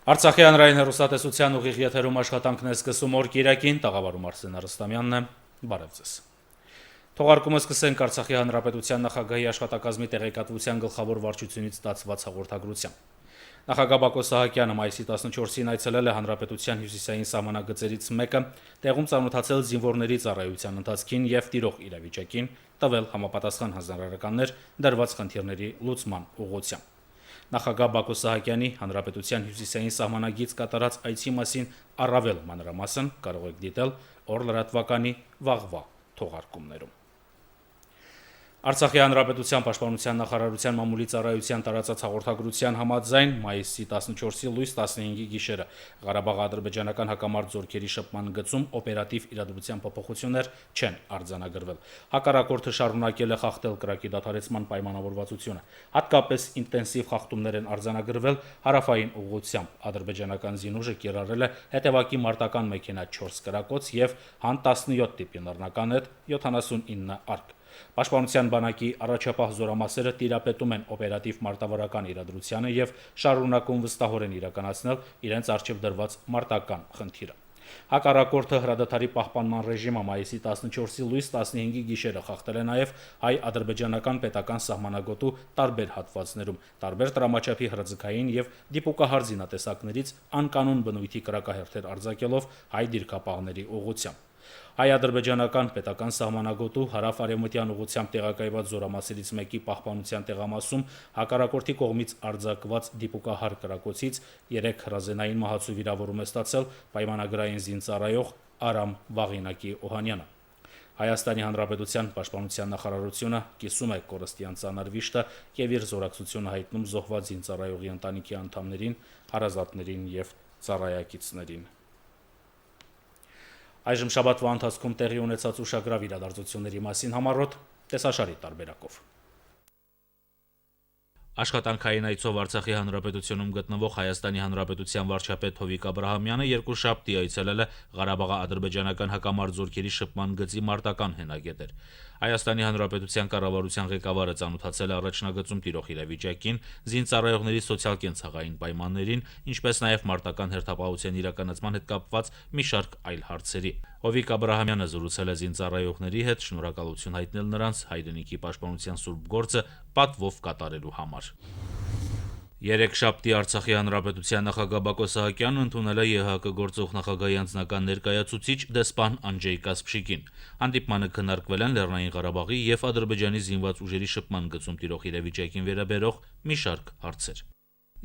Արցախի հանրային հեռուստատեսության ուղիղ եթերում աշխատանքն է սկսում օր կիրակին, տաղավարում Արսեն Արստամյանն է, բարև ձեզ։ Թողարկումը սկսենք Արցախի հանրապետության նախագահի աշխատակազմի տեղեկատվության գլխավոր վարչությունից ստացված հաղորդագրությամբ։ Նախագահ Բակո Սահակյանը մայիսի 14-ին այցելել է հանրապետության հյուսիսային սահմանագծերից մեկը, տեղում ծանոթացել զինվորների ծառայության ընթացքին եւ տիրող իրավիճակին, տվել համապատասխան հանրահարականներ դրված խնդիրների լուծման ուղղությամբ։ Նախագահ Բակո Սահակյանի հանրապետության հյուսիսային սահմանագից կատարած այցի մասին առավել մանրամասն կարող եք դիտել օր լրատվականի վաղվա թողարկումներում։ Արցախի հանրապետության պաշտպանության նախարարության մամուլի ծառայության տարածած հաղորդագրության համաձայն մայիսի 14-ի լույս 15-ի գիշերը Ղարաբաղ-ադրբեջանական հակամարտ զորքերի շփման գծում օպերատիվ իրադրության փոփոխություններ չեն արձանագրվել։ Հակառակորդը շարունակել է խախտել կրակի դադարեցման պայմանավորվածությունը։ Հատկապես ինտենսիվ խախտումներ են արձանագրվել հարավային ուղղությամբ։ Ադրբեջանական զինուժը կիրառել է հետևակի մարտական մեքենա 4 կրակոց եւ հան 17 տիպի նռնականետ 79 արկ։ Պաշտպանության բանակի առաջապահ զորամասերը տիրապետում են օպերատիվ մարտավարական իրադրությանը եւ շարունակում վստահորեն իրականացնել իրենց առջև դրված մարտական խնդիրը։ Հակառակորդը հրադադարի պահպանման ռեժիմը մայիսի 14-ի լույս 15-ի գիշերը խախտել է նաեւ հայ-ադրբեջանական պետական սահմանագոտու տարբեր հատվածներում, տարբեր տրամաչափի հրաձգային եւ դիպուկահար զինատեսակներից անկանոն բնույթի կրակահերթեր արձակելով հայ դիրքապահների ուղղությամբ։ Հայ-ադրբեջանական պետական սահմանագոտու հարավ-արևմտյան ուղղությամբ տեղակայված զորամասերից մեկի պահպանության տեղամասում հակառակորդի կողմից արձակված դիպուկահար կրակոցից 3 հրազենային մահացու վիրավորում է ստացել պայմանագրային զինծառայող Արամ Վաղինակի Օհանյանը։ Հայաստանի Հանրապետության պաշտպանության նախարարությունը կիսում է կորստյան ծանր վիշտը եւ իր զորակցությունը հայտնում զոհված զինծառայողի ընտանիքի անդամներին, հարազատներին եւ ծառայակիցներին։ Այժմ շաբաթվա ընթացքում տեղի ունեցած ուշագրավ իրադարձությունների մասին համառոտ տեսաշարի տարբերակով։ Աշխատանքային այցով Արցախի հանրապետությունում գտնվող Հայաստանի Հանրապետության վարչապետ Հովիկ Աբրահամյանը երկուշաբթի այցելել է Ղարաբաղ-ադրբեջանական հակամարտ զորքերի շփման գծի մարտական հենագետեր։ Հայաստանի Հանրապետության կառավարության ղեկավարը ծանոթացել է առաջնագծում տիրող իրավիճակին, զինծառայողների սոցիալ-կենցաղային պայմաններին, ինչպես նաև մարտական հերթապահության իրականացման հետ կապված մի շարք այլ հարցերի։ Հովիկ Աբրահամյանը զրուցել է զինծառայողների հետ, շնորհակալություն հայտնել նրանց հայրենիքի պաշտպանության սուրբ գործը պատվով կատարելու համար։ Երեքշաբթի Արցախի հանրապետության նախագահ Բակո Սահակյանն ընդունել է ԵՀԿ գործող նախագահի անձնական ներկայացուցիչ դեսպան Անջեյ Կասպշիկին։ Հանդիպմանը քննարկվել են Լեռնային Ղարաբաղի եւ Ադրբեջանի զինված ուժերի շփման գծում տիրող իրավիճակին վերաբերող մի շարք հարցեր։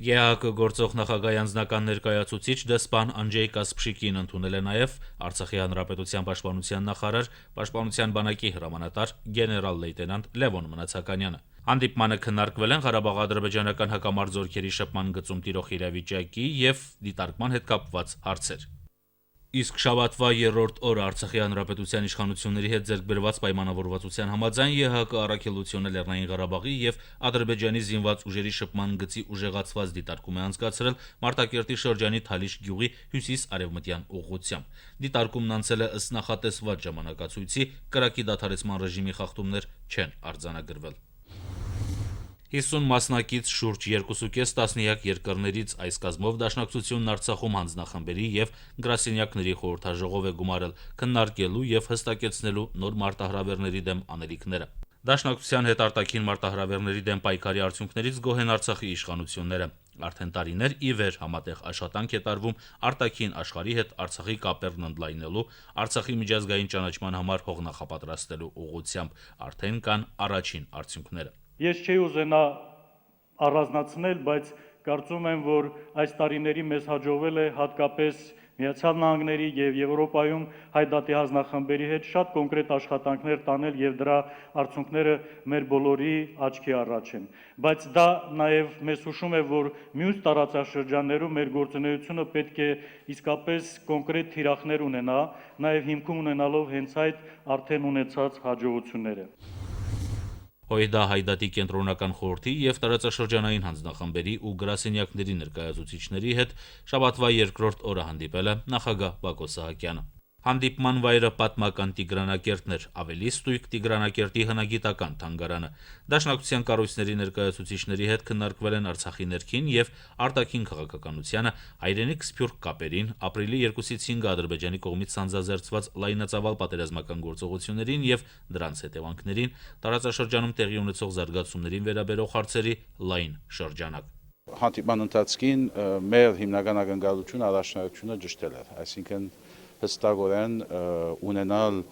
ԵՀԿ գործող նախագահի անձնական ներկայացուցիչ դեսպան Անջեյ Կասպշիկին ընդունել է նաև Արցախի հանրապետության պաշտպանության նախարար, պաշտպանության բանակի հրամանատար գեներալ լեյտենանտ Լևոն Մնացականյանը։ Հանդիպմանը քննարկվել են Ղարաբաղ-ադրբեջանական հակամարտ զորքերի շփման գծում տիրող իրավիճակի եւ դիտարկման հետ կապված հարցեր։ Իսկ շաբաթվա 3-րդ օրը Արցախի հանրապետության իշխանությունների հետ ձեռք բերված պայմանավորվածության համաձայն ԵՀԿ առաքելությունը Լեռնային Ղարաբաղի եւ Ադրբեջանի զինված ուժերի շփման գծի ուժեղացված դիտարկում է անցկացրել Մարտակերտի շրջանի Թալիշ գյուղի հյուսիս-արևմտյան ուղղությամբ։ Դիտարկումն անցել է ըստ նախատեսված ժամանակացույցի, կրակի դադարեցման ռեժիմի խախտումներ չեն արձանագրվել։ 50 մասնակից շուրջ 2.5 տասնյակ երկրներից այս կազմով Դաշնակցությունն Արցախում հանձնախմբերի եւ գրասենյակների խորհրդաժողով է գումարել քննարկելու եւ հստակեցնելու նոր մարտահրավերների դեմ անելիքները։ Դաշնակցության հետ արտաքին մարտահրավերների դեմ պայքարի արդյունքներից գոհ են Արցախի իշխանությունները։ Արդեն տարիներ ի վեր համատեղ աշխատանք է տարվում արտաքին աշխարհի հետ Արցախի կապերն ընդլայնելու, Արցախի միջազգային ճանաչման համար հող նախապատրաստելու ուղղությամբ։ Արդեն կան առաջին արդյունքները։ Ես չէի ուզենա առանձնացնել, բայց կարծում եմ, որ այս տարիների մեզ հաջողվել է հատկապես Միացյալ Նահանգների եւ Եվրոպայում հայ դատի հանձնախմբերի հետ շատ կոնկրետ աշխատանքներ տանել եւ դրա արդյունքները մեր բոլորի աչքի առաջ են։ Բայց դա նաեւ մեզ հուշում է, որ մյուս տարածաշրջաններում մեր գործունեությունը պետք է իսկապես կոնկրետ թիրախներ ունենա, նաեւ հիմքում ունենալով հենց այդ արդեն ունեցած հաջողությունները։ ՀՅԴ հայդատի կենտրոնական խորհրդի եւ տարածաշրջանային հանձնախմբերի ու գրասենյակների ներկայացուցիչների հետ շաբաթվա 2-րդ օրը հանդիպել է նախագահ Բակո Սահակյանը։ Հանդիպման վայրը պատմական Տիգրանակերտն էր, ավելի ստույգ Տիգրանակերտի հնագիտական թանգարանը։ Դաշնակցության կառույցների ներկայացուցիչների հետ քննարկվել են Արցախի ներքին եւ արտաքին քաղաքականությանը, հայրենիք սփյուռք կապերին, ապրիլի 2-ից 5-ը Ադրբեջանի կողմից սանձազերծված լայնածավալ պատերազմական գործողություններին եւ դրանց հետևանքներին, տարածաշրջանում տեղի ունեցող զարգացումներին վերաբերող հարցերի լայն շրջանակ։ Հանդիպման ընթացքին մեր հիմնական ակնկալությունը առաջնահերթությունը ճշտել էր, այսինքն հստակորեն ունենալ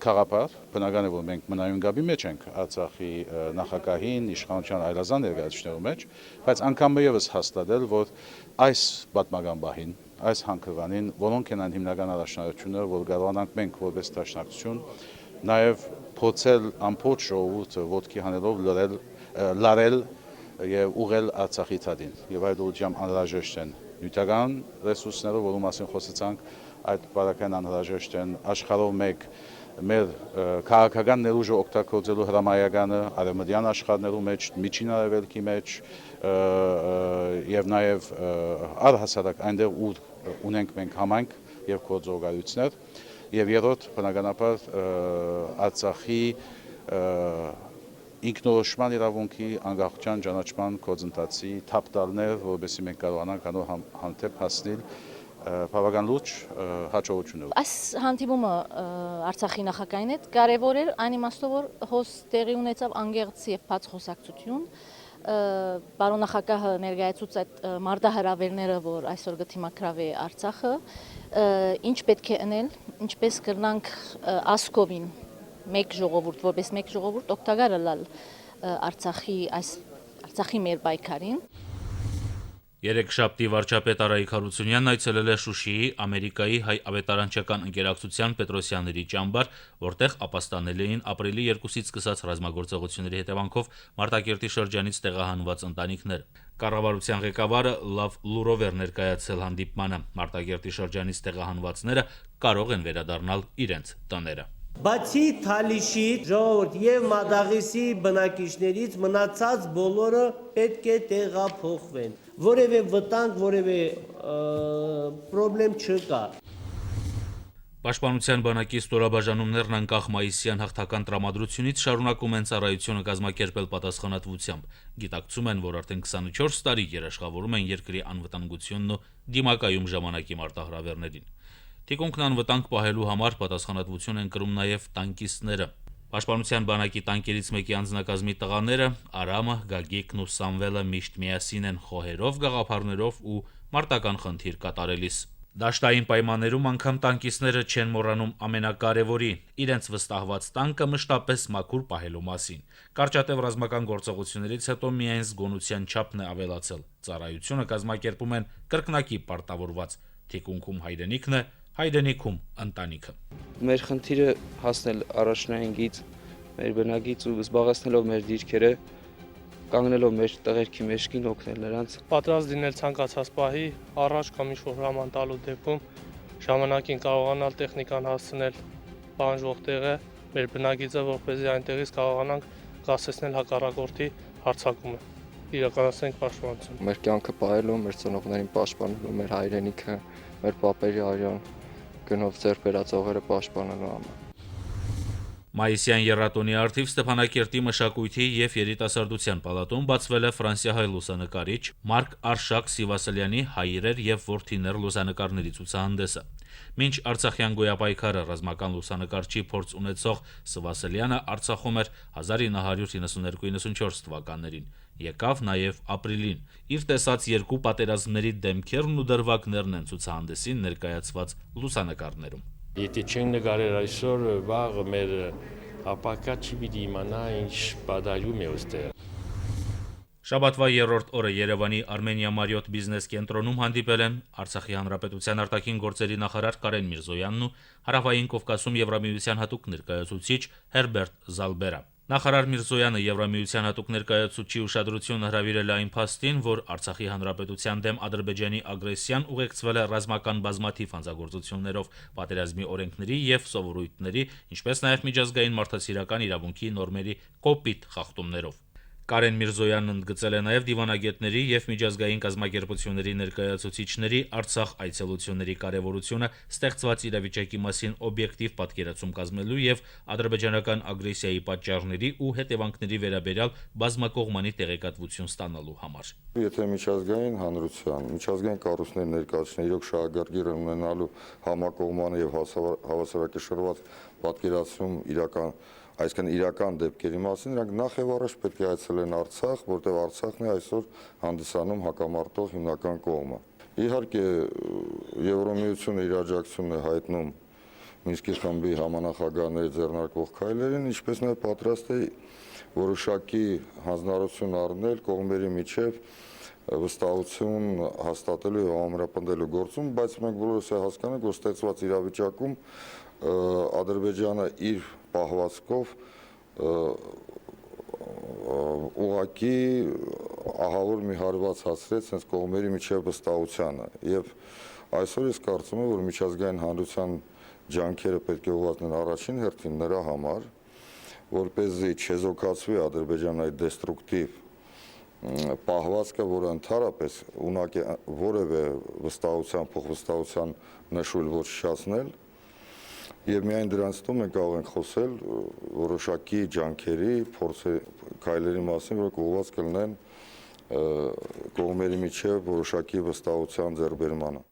քաղաքապար, բնական է, որ մենք մնայուն գաբի մեջ ենք Արցախի նախագահին, իշխանության այլազան ներկայացուցիչների մեջ, բայց անգամ եւս հաստատել, որ այս պատմական բահին, այս հանքավանին, որոնք են հիմնական առաջնահերթությունը, որ կարողանանք մենք որպես դաշնակցություն նաեւ փորձել ամբողջ ժողովուրդը ոտքի հանելով լարել եւ ուղղել Արցախի ցածին եւ այդ ուղղությամբ անհրաժեշտ են նյութական ռեսուրսները, որոնց մասին խոսեցանք, այդ բարակային անհրաժեշտ են աշխարհով մեկ մեր քաղաքական ներուժը օգտագործելու հրամայականը արևմտյան աշխարհներու մեջ, միջին արևելքի մեջ եւ նաեւ առհասարակ այնտեղ où ունենք մենք համայնք եւ գործողություններ եւ երրորդ բնականաբար Արցախի ինքնորոշման իրավունքի անկախության ճանաչման գործընթացի թափտալներ, որովհետեւ մենք կարողանանք անոր հանդեպ հասնել բավական լուրջ հաջողություններ։ Այս հանդիպումը Արցախի նախագահին հետ կարևոր էր այն իմաստով, որ հոս տեղի ունեցավ անկեղծ եւ բաց խոսակցություն։ Պարոն նախագահը ներկայացուց այդ մարտահրավերները, որ այսօր գտիմակրավ է Արցախը, ինչ պետք է անել, ինչպես կրնանք ասկովին մեկ ժողովուրդ, որպես մեկ ժողովուրդ օգտակար լալ Արցախի մեր պայքարին։ Երեքշաբթի վարչապետ Արայիկ Հարությունյանն այցելել է Շուշիի Ամերիկայի հայ ավետարանչական ընկերակցության Պետրոսյանների ճամբար, որտեղ ապաստանել էին ապրիլի 2-ից սկսած ռազմագործողությունների հետևանքով Մարտակերտի շրջանից տեղահանված ընտանիքներ։ Կառավարության ղեկավարը լավ լուրով էր ներկայացել հանդիպմանը։ Մարտակերտի շրջանից տեղահանվածները կարող են վերադառնալ իրենց տները։ Բացի Թալիշի ժողովուրդ եւ Մադաղիսի բնակիչներից մնացած բոլորը պետք է տեղափոխվեն։ Որևէ վտանգ, որևէ խնդրեմ չկա։ Պաշտպանության բանակի ստորաբաժանումներն անկախ մայիսյան հաղթական տրամադրությունից շարունակում են ծառայությունը կազմակերպել պատասխանատվությամբ։ Գիտակցում են, որ արդեն 24 տարի երաշխավորում են երկրի անվտանգությունն ու դիմակայում ժամանակի մարտահրավերներին։ Թիկունքն անվտանգ պահելու համար պատասխանատվություն են կրում նաև տանկիստները։ Պաշտպանության բանակի տանկերից մեկի անձնակազմի տղաները Արամը, Գագիկն ու Սամվելը միշտ միասին են խոհերով, գաղափարներով ու մարտական խնդիր կատարելիս։ Դաշտային պայմաններում անգամ տանկիստները չեն մոռանում ամենակարևորի՝ իրենց վստահված տանկը մշտապես մաքուր պահելու մասին։ Կարճատև ռազմական գործողություններից հետո միայն զգոնության չափն է ավելացել։ Ծառայությունը կազմակերպում են կրկնակի պարտավորված։ Թիկունքում հայրենիքն է, հայրենիքում ընտանիքը։ Մեր խնդիրը հասնել առաջնային գիծ, մեր բնակից ու զբաղեցնելով մեր դիրքերը, կանգնելով մեր տղերքի մեջքին օգնել նրանց։ Պատրաստ լինել ցանկացած պահի առաջ կամ ինչ-որ հրաման տալու դեպքում ժամանակին կարողանալ տեխնիկան հասցնել պահանջվող տեղը մեր բնակիցը, որպեսզի այնտեղից կարողանանք կասեցնել հակառակորդի հարձակումը։ Իրականացնենք պաշտպանություն։ Մեր կյանքը պահելու, մեր ծնողներին պաշտպանելու, մեր հայրենիքը, մեր պապերի արյան գնով ձեռք բերած ողերը պաշտպանելու համար։ Մայիսյան եռատոնի արդիվ Ստեփանակերտի մշակույթի եւ երիտասարդության պալատում բացվել է ֆրանսիահայ լուսանկարիչ Մարկ Արշակ Սիվասելյանի հայրեր եւ որդիներ լուսանկարների ցուցահանդեսը։ Մինչ Արցախյան գոյապայքարը ռազմական լուսանկարչի փորձ ունեցող Սիվասելյանը Արցախում էր 1992-94 թվականներին։ Եկավ նաեւ ապրիլին։ Իր տեսած երկու պատերազմների դեմքերն ու դրվագներն են ցուցահանդեսին ներկայացված լուսանկարներում։ Եթե չենք նկարել այսօր, վաղը մեր ապակա չի պիտի իմանա ինչ բադայում է ոստեղ։ Շաբաթվա երրորդ օրը Երևանի Armenia Marriott բիզնես կենտրոնում հանդիպել են Արցախի հանրապետության արտաքին գործերի նախարար Կարեն Միրզոյանն ու Հարավային Կովկասում Եվրամիության հատուկ ներկայացուցիչ Հերբերտ Զալբերը։ Նախարար Միրզոյանը Եվրամիության հատուկ ներկայացուցչի ուշադրությունը հրավիրել է այն փաստին, որ Արցախի հանրապետության դեմ Ադրբեջանի ագրեսիան ուղեկցվել է ռազմական բազմաթիվ հանցագործություններով, պատերազմի օրենքների եւ սովորույթների, ինչպես նաեւ միջազգային մարդասիրական իրավունքի նորմերի կոպիտ խախտումներով։ Կարեն Միրզոյանն ընդգծել է նաև դիվանագետների եւ միջազգային կազմակերպությունների ներկայացուցիչների Արցախ այցելությունների կարեւորությունը ստեղծված իրավիճակի մասին օբյեկտիվ պատկերացում կազմելու եւ ադրբեջանական ագրեսիայի պատճառների ու հետևանքների վերաբերյալ բազմակողմանի տեղեկատվություն ստանալու համար։ Եթե միջազգային հանրության, միջազգային կառույցների ներկայացուցիչները իրոք շահագրգիռ ունենալու համակողմանի եւ հավասարակշռված պատկերացում իրական դեպքերի մասին, նրանք նախ եւ առաջ պետք է այցելեն Արցախ, որտեղ Արցախն է այսօր հանդիսանում հակամարտող հիմնական կողմը։ Իհարկե, Եվրոմիությունը իր աջակցությունն է հայտնում Մինսկի խմբի համանախագահների ձեռնարկվող քայլերին, ինչպես նաև պատրաստ է որոշակի հանձնարարություն առնել կողմերի միջև վստահություն հաստատելու եւ ամրապնդելու գործում, բայց մենք բոլորս հասկանում ենք, որ ստեղծված իրավիճակում Ադրբեջանը իր պահվածքով ուղղակի ահավոր մի հարված հասցրեց հենց կողմերի միջև վստահությանը եւ այսօր ես կարծում եմ, որ միջազգային հանրության ջանքերը պետք է ուղղացնեն առաջին հերթին նրա համար, որպեսզի չեզոքացվի Ադրբեջանի այդ դեստրուկտիվ պահվածքը, որը ընդհանրապես ունակ է որևէ վստահության, փոխվստահության նշույլ ոչնչացնել, եւ միայն դրանց հետո մենք կարող ենք խոսել որոշակի ջանքերի, քայլերի մասին, որոնք ուղղված կլինեն կողմերի միջև որոշակի վստահության ձեռքբերմանը։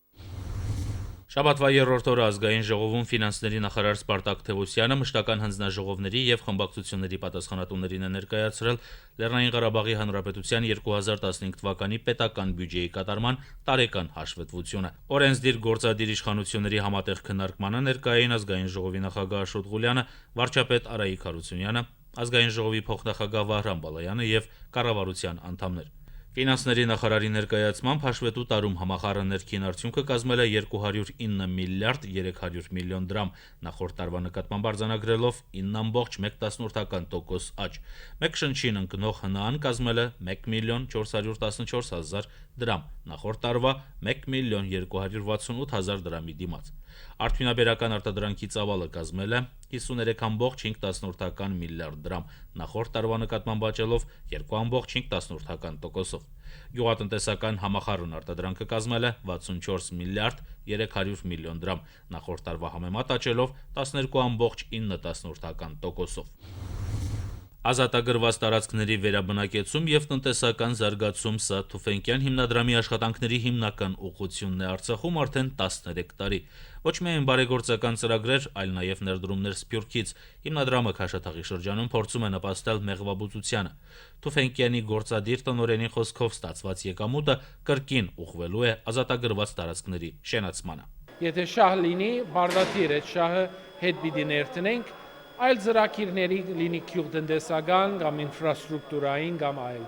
Շաբաթվա երրորդ օրը ազգային ժողովում ֆինանսների նախարար Սպարտակ Թևոսյանը մշտական հանձնաժողովների եւ խմբակցությունների պատասխանատուներին է ներկայացրել Լեռնային Ղարաբաղի Հանրապետության 2015 թվականի պետական բյուջեի կատարման տարեկան հաշվետվությունը։ Օրենսդիր գործադիր իշխանությունների համատեղ քննարկմանը ներկային ազգային ժողովի նախագահ Աշոտ Ղուլյանը, վարչապետ Արայիկ Հարությունյանը, ազգային ժողովի փոխնախագահ Վահրամ Բալայանը եւ կառավարության անդամներ։ Ֆինանսների նախարարի ներկայացմամբ հաշվետու տարում համախառն ներքին արդյունքը կազմել է 209 միլիարդ 300 միլիոն դրամ, նախորդ տարվա նկատմամբ արձանագրելով 9.18% աճ։ Մեկ շնչին ընկնող ՀՆԱ-ն կազմել է 1 միլիոն 414 հազար դրամ, նախորդ տարվա 1 միլիոն 268 հազար դրամի դիմաց։ Արդյունաբերական արտադրանքի ծավալը կազմել է 53.5 միլիարդ դրամ, նախորդ տարվա նկատմամբ աճելով 2.5%-ով։ Գյուղատնտեսական համախառն արտադրանքը կազմել է 64 միլիարդ 300 միլիոն դրամ, նախորդ տարվա համեմատ աճելով 12.9%-ով։ Ազատագրված տարածքների վերաբնակեցում եւ տնտեսական զարգացում Ս. Թուֆենկյան հիմնադրամի աշխատանքների հիմնական ուղղությունն է Արցախում արդեն 13 տարի։ Ոչ միայն բարեգործական ծրագրեր, այլ նաև ներդրումներ Սփյուռքից։ Հիմնադրամը Քաշաթաղի շրջանում փորձում է նպաստել մեղվաբուծությանը։ Թուֆենկյանի գործադիր տնօրենի խոսքով ստացված եկամուտը կրկին ուղղվելու է ազատագրված տարածքների շենացմանը։ Եթե շահ լինի, բարդաթիր այդ շահը հետ պիտի ներտնենք, այլ ծրագիրների լինի գյուղտնտեսական կամ ինֆրաստրուկտուրային կամ այլ։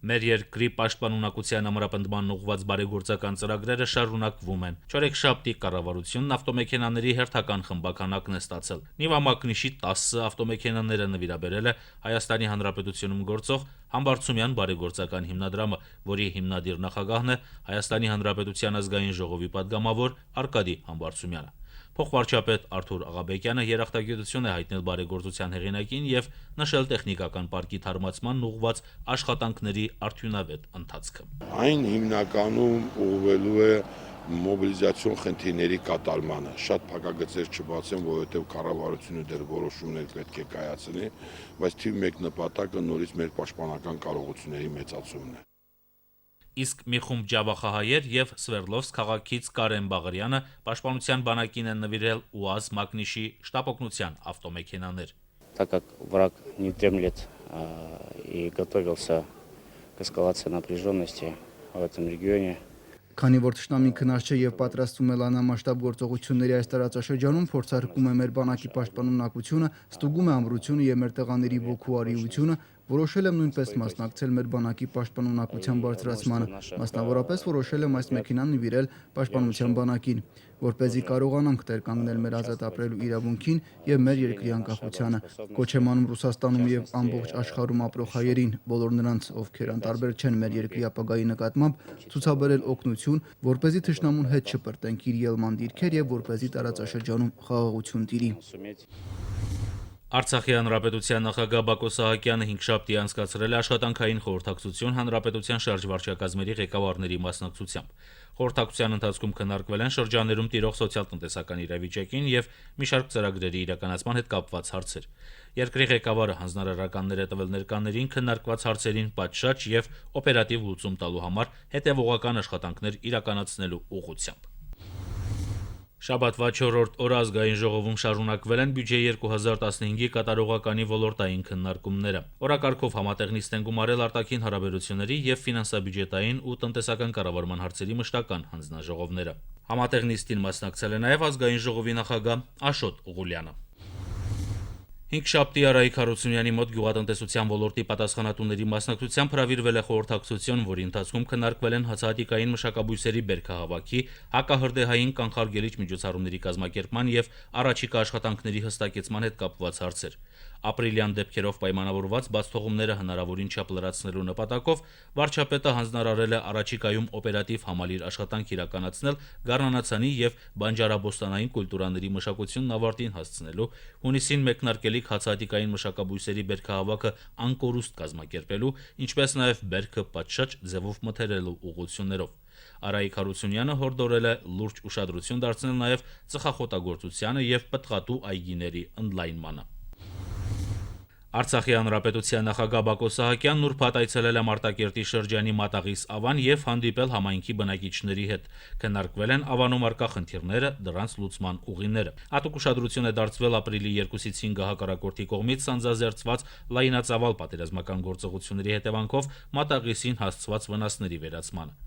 Մեր երկրի պաշտպանունակության ամրապնդման ուղղված բարեգործական ծրագրերը շարունակվում են։ Չորեքշաբթի կառավարությունն ավտոմեքենաների հերթական խմբականակն է ստացել։ Նիվամակնիշի 10 ավտոմեքենաները նվիրաբերել է Հայաստանի Հանրապետությունում գործող Համբարձումյան բարեգործական հիմնադրամը, որի հիմնադիր նախագահն է Հայաստանի Հանրապետության ազգային ժողովի падգամավոր Արկադի Համբարձումյանը։ Փոխվարչապետ Արթուր Աղաբեկյանը երախտագիտություն է հայտնել բարեգործության հեղինակին եւ նշել տեխնիկական պարկի թարմացման ուղղված աշխատանքների արդյունավետ ընթացքը։ Այն հիմնականում ուղղվելու է մոբիլիզացիոն խնդիրների կատարմանը։ Շատ փակագծեր չբացեն, որովհետեւ կառավարությունը դեռ որոշումներ պետք է կայացնի, բայց թիվ 1 նպատակը նորից մեր պաշտպանական կարողությունների մեծացումն է։ Իսկ մի խումբ ջավախահայեր եւ Սվերլովսկ քաղաքից Կարեն Բաղարյանը պաշտպանության բանակին են նվիրել ՈՒԱԶ Մակնիշի շտապօգնության ավտոմեքենաներ։ Так как враг не дремлет и готовился к эскалации напряженности в этом регионе. Քանի որ թշնամին քնած չէ եւ պատրաստվում է լայնամասշտաբ գործողությունների այս տարածաշրջանում, փորձարկում է մեր բանակի պաշտպանունակությունը, ստուգում է ամրությունը եւ մեր տղաների ոգու արիությունը, որոշել եմ նույնպես մասնակցել մեր բանակի պաշտպանունակության բարձրացմանը, մասնավորապես որոշել եմ այս մեքենան նվիրել պաշտպանության բանակին, որպեսզի կարողանանք տեր կանգնել մեր ազատ ապրելու իրավունքին եւ մեր երկրի անկախությանը։ Կոչ եմ անում Ռուսաստանում եւ ամբողջ աշխարհում ապրող հայերին, բոլոր նրանց, ովքեր անտարբեր չեն մեր երկրի ապագայի նկատմամբ, ցուցաբերել օգնություն, որպեսզի թշնամուն հետ չպրտենք իր ելման դիրքեր եւ որպեսզի տարածաշրջանում խաղաղություն տիրի։ Արցախի հանրապետության նախագահ Բակո Սահակյանը 5 շաբթի անցկացրել է աշխատանքային խորհրդակցություն հանրապետության շարժվարչակազմերի ղեկավարների մասնակցությամբ։ Խորհրդակցության ընթացքում քննարկվել են շրջաներում տիրող սոցիալ-տնտեսական իրավիճակին եւ մի շարք ծրագրերի իրականացման հետ կապված հարցեր։ Երկրի ղեկավարը հանձնարարականներ է տվել ներկաներին քննարկված հարցերին պատշաճ եւ օպերատիվ լուծում տալու համար հետեւողական աշխատանքներ իրականացնելու ուղղությամբ։ Շաբաթվա 4-րդ օրը ազգային ժողովում շարունակվել են բյուջե 2015-ի կատարողականի ոլորտային քննարկումները։ Օրակարգով համատեղ նիստ են գումարել արտաքին հարաբերությունների եւ ֆինանսա-բյուջետային ու տնտեսական կառավարման հարցերի մշտական հանձնաժողովները։ Համատեղ նիստին մասնակցել է նաեւ ազգային ժողովի նախագահ Աշոտ Ղուլյանը։ 5 շաբթի Արայիկ Հարությունյանի մոտ գյուղատնտեսության ոլորտի պատասխանատուների մասնակցությամբ հրավիրվել է խորհրդակցություն, որի ընթացքում քննարկվել են հացահատիկային մշակաբույսերի բերքահավաքի, հակահրդեհային կանխարգելիչ միջոցառումների կազմակերպման եւ առաջիկա աշխատանքների հստակեցման հետ կապված հարցեր։ Ապրիլյան դեպքերով պայմանավորված բացթողումները հնարավորին չափ լրացնելու նպատակով վարչապետը հանձնարարել է առաջիկայում օպերատիվ համալիր աշխատանք իրականացնել գառնանացանի եւ բանջարաբոստանային կուլտուրաների մշակությունն ավարտին հասցնելու, հունիսին մեկնարկելիք հացահատիկային մշակաբույսերի բերքահավաքը անկորուստ կազմակերպելու, ինչպես նաեւ բերքը պատշաճ ձևով մթերելու ուղղություններով։ Արայիկ Հարությունյանը հորդորել է լուրջ ուշադրություն դարձնել նաեւ ծխախոտագործությանը եւ պտղատու այգիների ընդլայնմանը։ Արցախի հանրապետության նախագահ Բակո Սահակյանն ուրբաթ այցելել է Մարտակերտի շրջանի Մատաղիս ավան եւ հանդիպել համայնքի բնակիչների հետ։ Քննարկվել են ավանում առկա խնդիրները, դրանց լուծման ուղիները։ Հատուկ ուշադրություն է դարձվել ապրիլի 2-ից 5-ը հակառակորդի կողմից սանձազերծված լայնածավալ պատերազմական գործողությունների հետևանքով Մատաղիսին հասցված վնասների վերացմանը։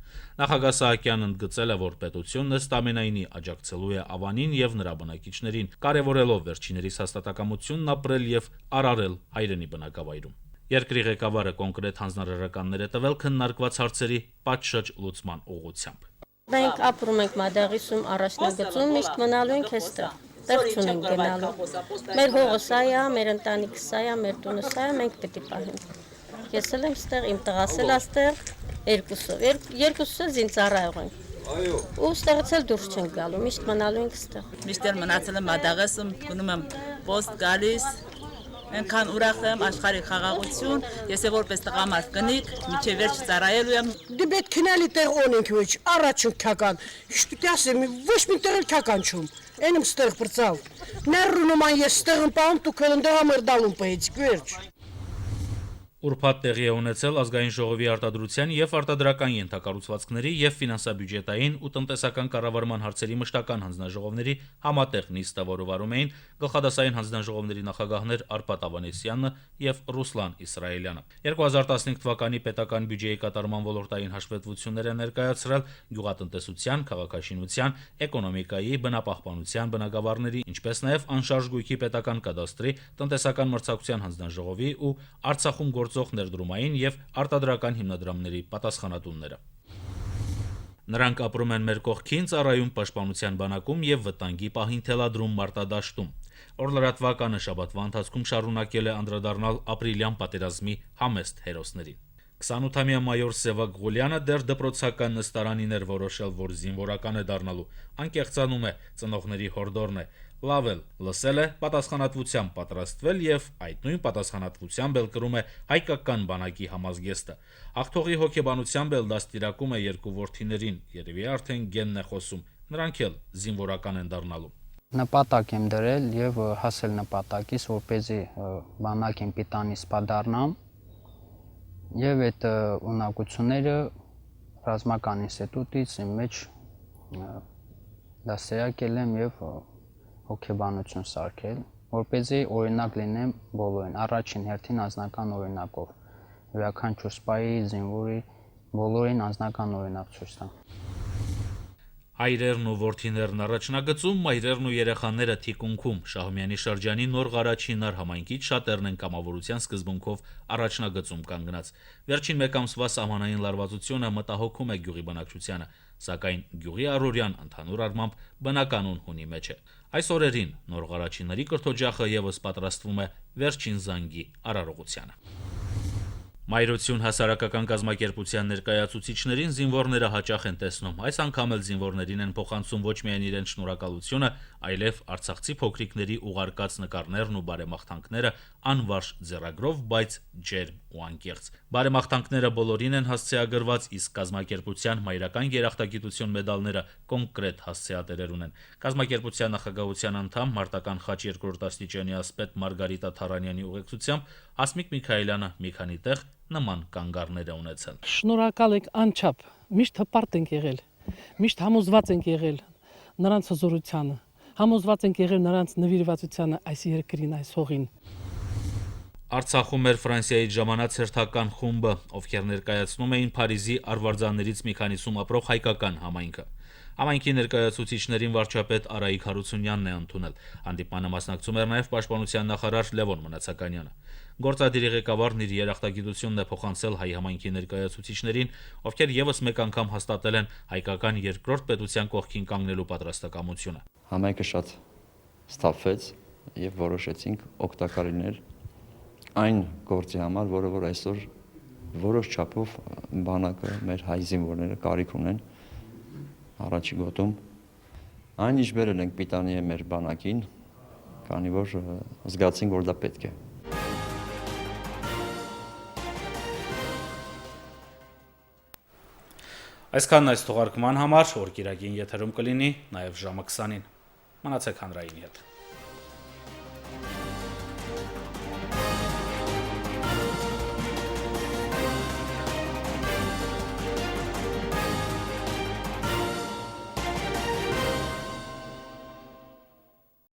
Նախագահ Սահակյանն ընդգծել է, որ պետությունն ըստ ամենայնի աջակցելու է ավանին եւ նրա բնակիչներին, կարեւորելով վերջիներիս հաստատակամությունն ապրել եւ արարել հայրենի բնակավայրում։ Երկրի ղեկավարը կոնկրետ հանձնարարականներ է տվել քննարկված հարցերի պատշաճ լուծման ուղղությամբ։ Մենք ապրում ենք Մադաղիսում, առաջնագծում, միշտ մնալու ենք այստեղ։ Տեղ չունենք գնալու։ Մեր հողը սա է, մեր ընտանիքը սա է, մեր տունը սա է, մենք պետք է պահենք։ Ես էլ եմ ստեղ, իմ տղասել աստեղ, երկուսը զինծառայող ենք։ Ու ստեղից էլ դուրս չենք գալու, միշտ մնալու ենք ստեղ։ Միշտ էլ մնացել եմ Մադաղիսում, գնում եմ պոստ գալիս, այնքան ուրախ եմ, աշխարհի խաղաղություն, ես էլ որպես տղամարդ կնիկ, միջև վերջ ծառայելու եմ։ Դե պետք քնալի տեղ ունենք ոչ, առաջ քական։ Շտուտի ասեմ, ոչ մի տեղ քական չում։ Այնım ստեղ բրծալ։ Ներրունում այն ես ստեղ ըմպամ, դու կլնդեղ ամեր դալում պայեցիք վերջ։ Ուրբաթ տեղի է ունեցել ազգային ժողովի արտադրության եւ արտադրական ենթակառուցվածքների եւ ֆինանսա-բյուջետային ու տնտեսական կառավարման հարցերի մշտական հանձնաժողովների համատեղ նիստը, որը վարում էին գլխադասային հանձնաժողովների նախագահներ Արփատ Ավանեսյանը եւ Ռուսլան Իսրայելյանը։ 2015 թվականի պետական բյուջեի կատարման ոլորտային հաշվետվություններ է ներկայացրել գյուղատնտեսության, քաղաքաշինության, էկոնոմիկայի, բնապահպանության, բնագավառների, ինչպես նաեւ անշարժ գույքի պետական կադաստրի, տնտեսական մրցակցության հանձնաժողովի ու Արցախում գործող ներդրումային եւ արտադրական հիմնադրամների պատասխանատունները։ Նրանք ապրում են մեր կողքին, ծառայում պաշտպանության բանակում եւ վտանգի պահին թելադրում մարտադաշտում։ Օրլրատվականը շաբաթվա ընթացքում շարունակել է անդրադառնալ ապրիլյան պատերազմի համեստ հերոսներին։ 28-ամյա մայոր Սևակ Ղուլյանը դեռ դպրոցական նստարանին էր որոշել, որ զինվորական է դառնալու, անկեղծանում է, ծնողների հորդորն է, լավ էլ լսել է, պատասխանատվությամբ պատրաստվել եւ այդ նույն պատասխանատվությամբ էլ կրում է հայկական բանակի համազգեստը։ Հաղթողի հոգեբանությամբ էլ դաստիարակում է երկու որդիներին, երևի արդեն գենն է խոսում, նրանք էլ զինվորական են դառնալու։ Նպատակ եմ դրել եւ հասել նպատակից, որպեսզի բանակին պիտանի սպա դառնամ եւ այդ ունակությունները ռազմական ինստիտուտից իմ մեջ դասերակել եմ եւ հոգեբանություն սարքել, որպեսզի օրինակ լինեմ բոլորին, առաջին հերթին անձնական օրինակով, յուրաքանչյուր սպայի, զինվորի, բոլորին անձնական օրինակ ցույց տամ։ Հայրերն ու որդիներն առաջնագծում, մայրերն ու երեխաները թիկունքում։ Շահումյանի շրջանի Նոր Ղարաչինար համայնքից շատերն են կամավորության սկզբունքով առաջնագծում կանգնած։ Վերջին մեկ ամսվա սահմանային լարվածությունը մտահոգում է գյուղի բնակչությանը, սակայն գյուղի առօրյան ընդհանուր առմամբ բնականon հունի մեջ է։ Այս օրերին Նոր Ղարաչինարի կրթօջախը եւս պատրաստվում է վերջին զանգի արարողությանը։ Մայրություն հասարակական կազմակերպության ներկայացուցիչներին զինվորները հաճախ են տեսնում։ Այս անգամ էլ զինվորներին են փոխանցում ոչ միայն իրենց շնորհակալությունը, այլև արցախցի փոքրիկների ուղարկած նկարներն ու բարեմաղթանքները անվարժ ձեռագրով, բայց ջերմ ու անկեղծ։ Բարեմաղթանքները բոլորին են հասցեագրված, իսկ կազմակերպության մայրական երախտագիտություն մեդալները կոնկրետ հասցեատերեր ունեն։ Կազմակերպության նախագահության անդամ մարտական խաչ 2-րդ աստիճանի ասպետ Մարգարիտա Թարանյանի ուղեկցությամբ Հասմիկ Միքայելյանը մի քանի տեղ նման կանգառներ է ունեցել։ Շնորհակալ ենք անչափ, միշտ հպարտ ենք եղել, միշտ համոզված ենք եղել նրանց հզորությանը, համոզված ենք եղել նրանց նվիրվածությանը այս երկրին, այս հողին։ Արցախում էր Ֆրանսիայից ժամանած հերթական խումբը, ովքեր ներկայացնում էին Փարիզի արվարձաններից մի քանիսում ապրող հայկական համայնքը։ Համայնքի ներկայացուցիչներին վարչապետ Արայիկ Հարությունյանն է ընդունել։ Հանդիպմանը մասնակցում էր նաև պաշտպանության նախարար Լևոն Մնացականյանը։ Գործադիրի ղեկավարն իր երախտագիտությունն է փոխանցել հայ համայնքի ներկայացուցիչներին, ովքեր եւս մեկ անգամ հաստատել են հայկական երկրորդ պետության կողքին կանգնելու պատրաստակամությունը։ Համայնքը շատ ստափվեց եւ որոշեցինք օգտակար լինել այն գործի համար, որը որ այսօր որոշ չափով բանակը մեր հայ զինվորները կարիք ունեն առաջի գոտում։ Այն ինչ բերել ենք պիտանի է մեր բանակին, քանի որ զգացինք, որ դա պետք է։ Այսքանն այս թողարկման համար, օրգիրակին եթերում կլինի նաև ժամը 20-ին։ Մնացեք հանրայինի հետ։